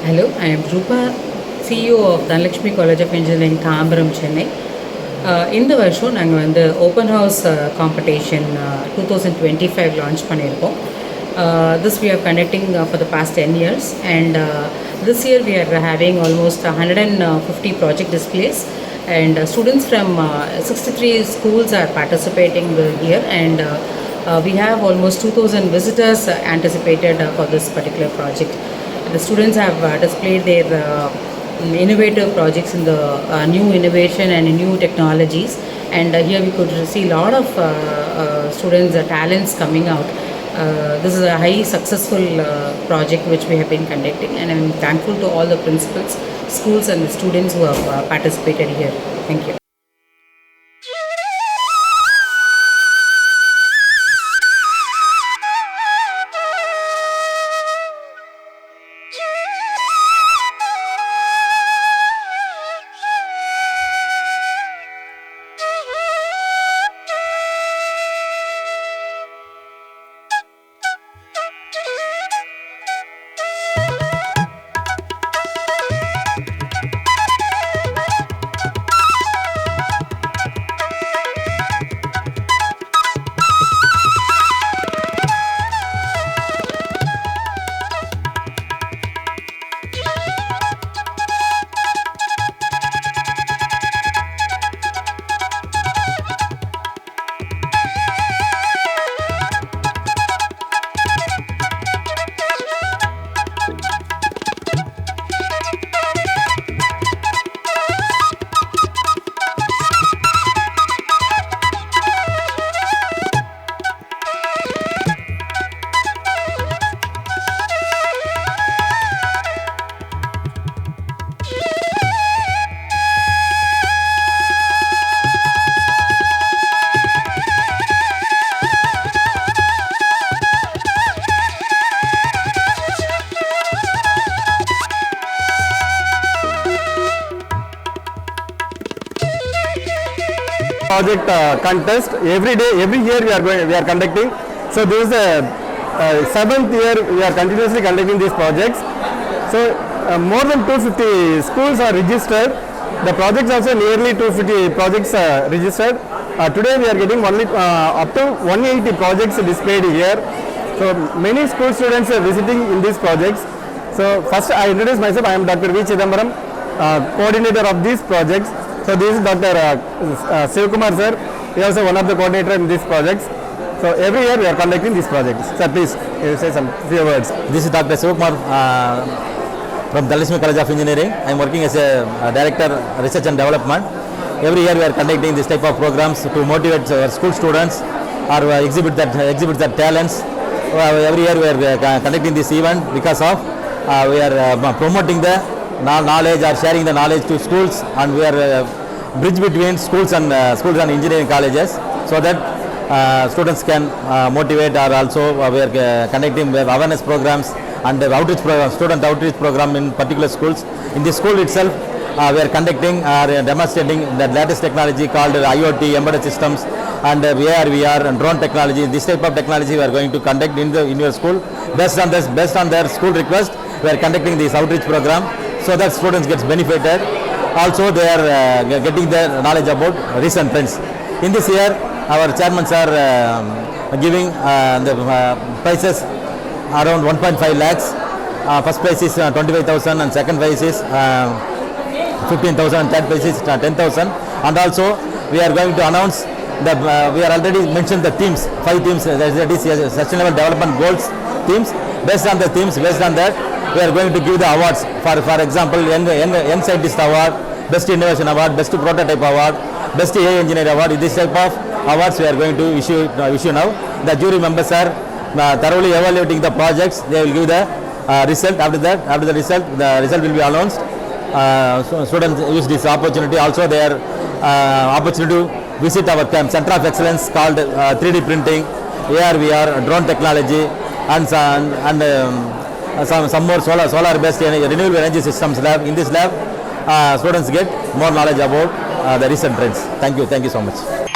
Hello, I am Rupa, CEO of Dhanalakshmi College of Engineering, Tambaram, Chennai. இந்த வருஷம் நாங்கள் வந்து ஓப்பன் ஹவுஸ் காம்படிஷன் 2025 லான்ச் பண்ணியிருக்கோம். This we are conducting for the past 10 years, and this year we are having almost 150 project displays, and students from 63 schools are participating here, and we have almost 2000 visitors anticipated for this particular project. The students have displayed their innovative projects in the new innovation and new technologies, and here we could see a lot of students' talents coming out. This is a high successful project which we have been conducting, and I am thankful to all the principals, schools and the students who have participated here. Thank you. Project contest every year we are conducting. So this is the 7th year we are continuously conducting these projects. So more than 250 schools are registered. The projects also nearly 250 projects registered. Today we are getting only up to 180 projects displayed here. So many school students are visiting in these projects. So first I introduce myself. I am Dr. V. Tambaram, coordinator of these projects. So this is Dr. Sivakumar sir. He is also one of the coordinator in these projects. So every year we are conducting these projects. Sir, please say some few words. This is Dr. Sivakumar from Dhanalakshmi College of Engineering. I am working as a Director Research and Development. Every year we are conducting this type of programs to motivate our school students or exhibit their talents. Every year we are conducting this event because of we are promoting the knowledge or sharing the knowledge to schools, and we are bridge between schools and engineering colleges, so that students can motivate, or also we are conducting awareness programs and student outreach program in particular schools. In the school itself we are conducting or demonstrating the latest technology called IoT, embedded systems, and AR, VR and drone technology. This type of technology we are going to conduct in your school. Based on their school request, we are conducting this outreach program, so that students gets benefited. Also they are getting their knowledge about recent trends. In this year our chairman are giving the prizes around 1.5 lakhs. First prize is 25,000 and second prize is 15,000 and third prize is 10,000. And also we are going to announce that we are already mentioned the themes, 5 themes, that is sustainable development goals themes. Based on that we are going to give the awards. For example, Young Scientist Award, Best Innovation Award, Best Prototype Award, Best AI Engineer Award. This type of awards we are going to issue now. The jury members are thoroughly evaluating the projects. They will give the result. After the result will be announced. So students use this opportunity. Also, their opportunity to visit our Center of Excellence called 3D printing, AR, VR, drone technology, and some more solar based renewable energy systems lab. In this lab students get more knowledge about the recent trends. Thank you so much.